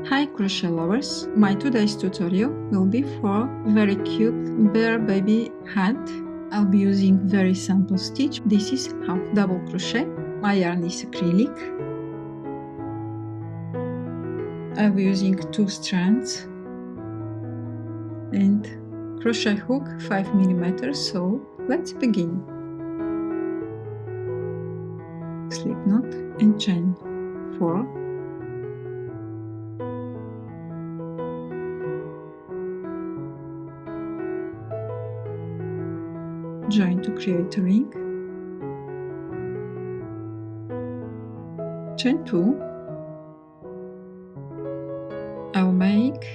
Hi crochet lovers! My today's tutorial will be for very cute bear baby hat. I'll be using very simple stitch. This is half double crochet. My yarn is acrylic. I'll be using 2 strands and crochet hook 5 mm. So let's begin. Slip knot and chain 4. Join to create a ring, chain 2, I'll make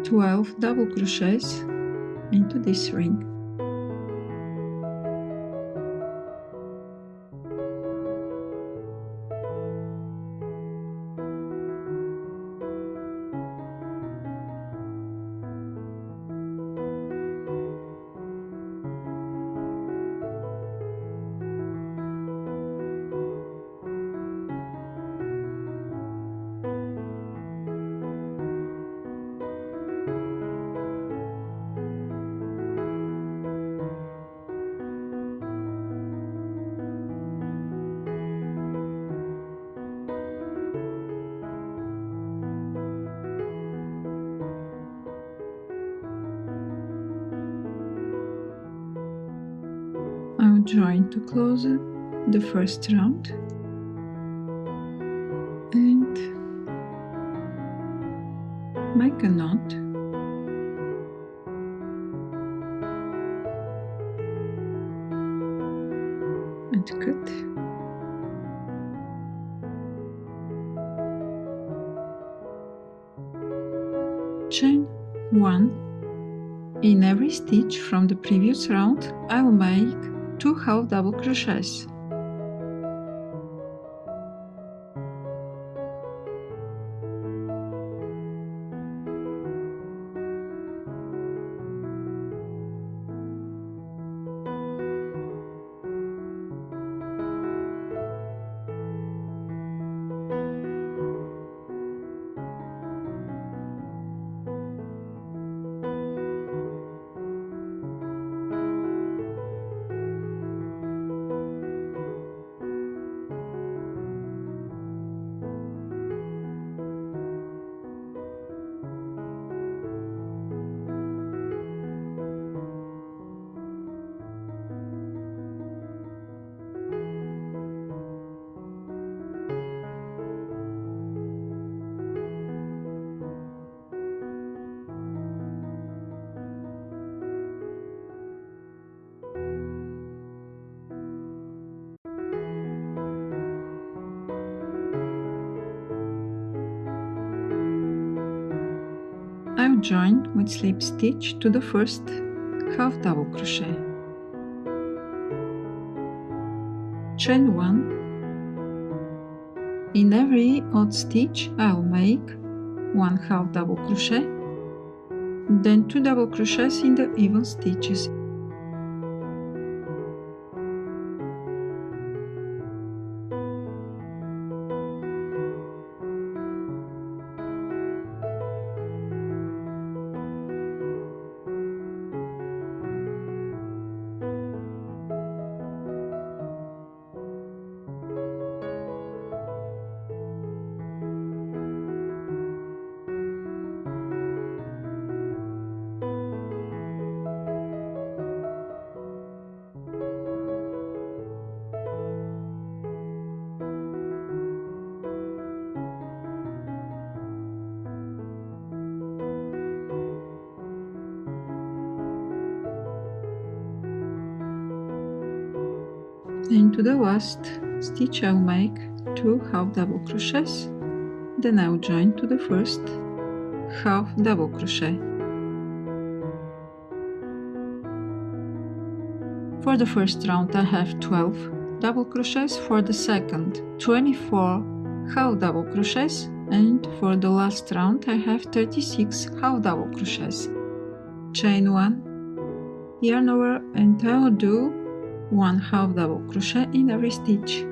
12 double crochets into this ring. I'll join to close the first round and make a knot and cut. Chain 1. In every stitch from the previous round, I will make 2 half double crochets. I'll join with slip stitch to the first half double crochet. Chain 1. In every odd stitch I'll make 1 half double crochet, then 2 double crochets in the even stitches. Into the last stitch I'll make 2 half double crochets, then I'll join to the first half double crochet. For the first round I have 12 double crochets, for the second 24 half double crochets, and for the last round I have 36 half double crochets. Chain 1, yarn over, and I will do 1 half double crochet in every stitch.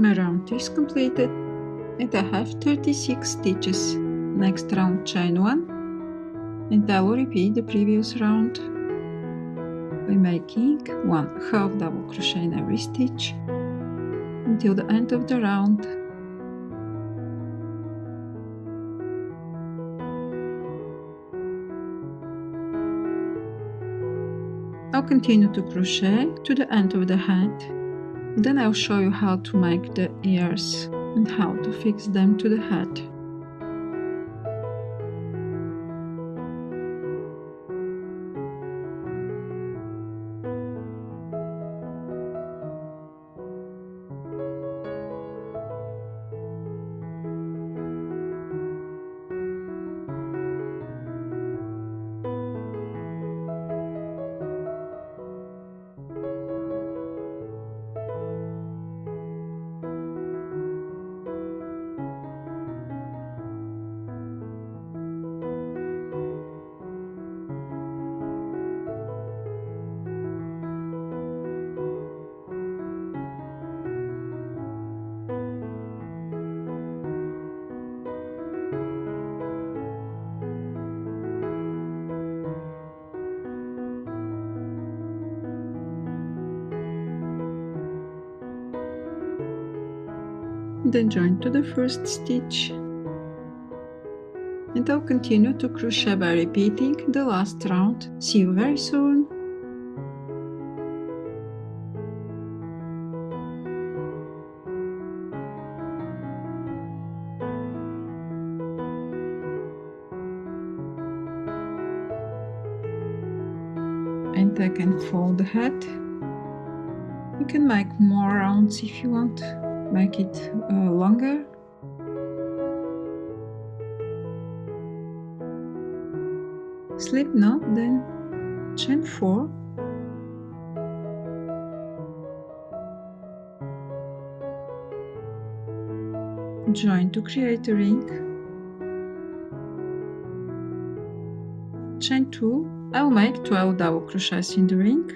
My round is completed and I have 36 stitches. Next round chain 1 and I will repeat the previous round by making 1 half double crochet in every stitch until the end of the round. I'll continue to crochet to the end of the head. Then I'll show you how to make the ears and how to fix them to the head. Then join to the first stitch and I'll continue to crochet by repeating the last round. See you very soon! And I can fold the head. You can make more rounds if you want, make it longer. Slip knot, then chain 4, join to create a ring, chain 2, I'll make 12 double crochets in the ring,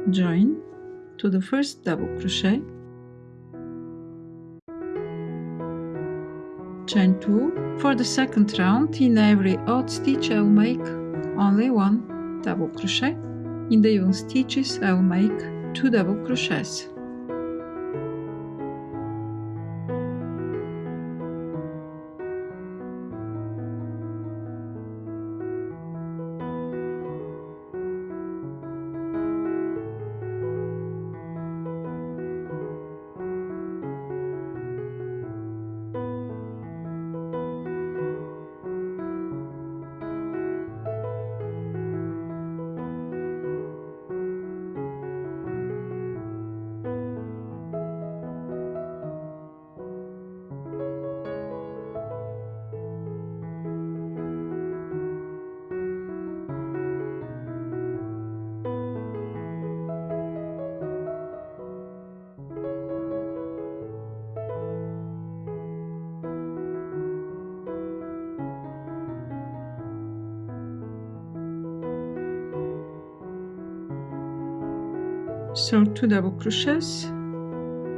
join to the first double crochet, chain 2. For the second round, in every odd stitch I will make only 1 double crochet. In the even stitches I will make 2 double crochets. So 2 double crochets,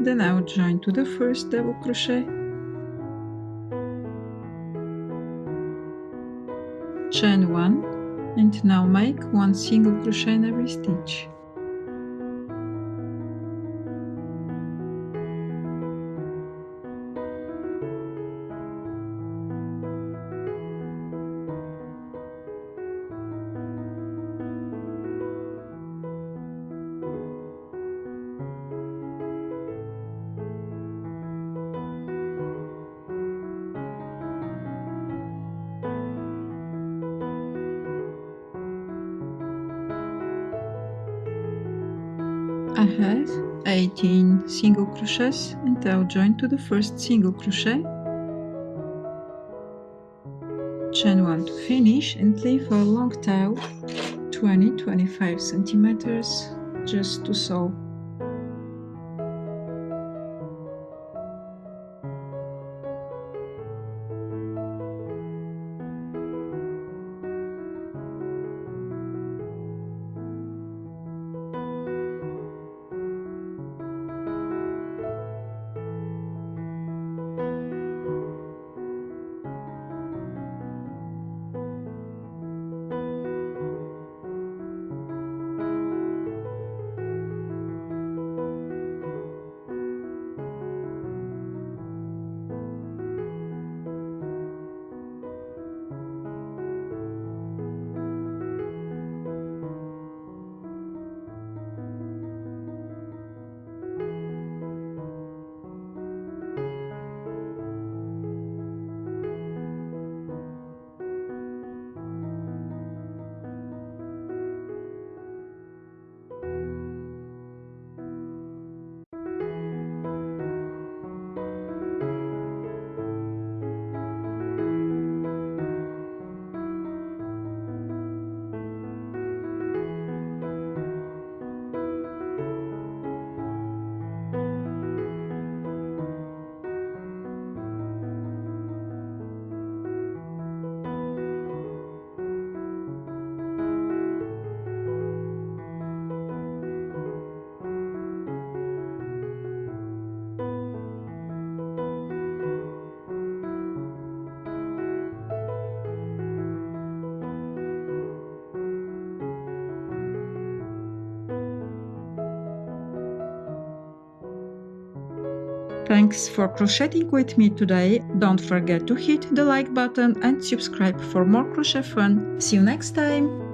then I will join to the first double crochet, chain 1, and now make 1 single crochet in every stitch. I have 18 single crochets and I'll join to the first single crochet, chain 1 to finish and leave a long tail 20-25 centimeters just to sew. Thanks for crocheting with me today. Don't forget to hit the like button and subscribe for more crochet fun. See you next time!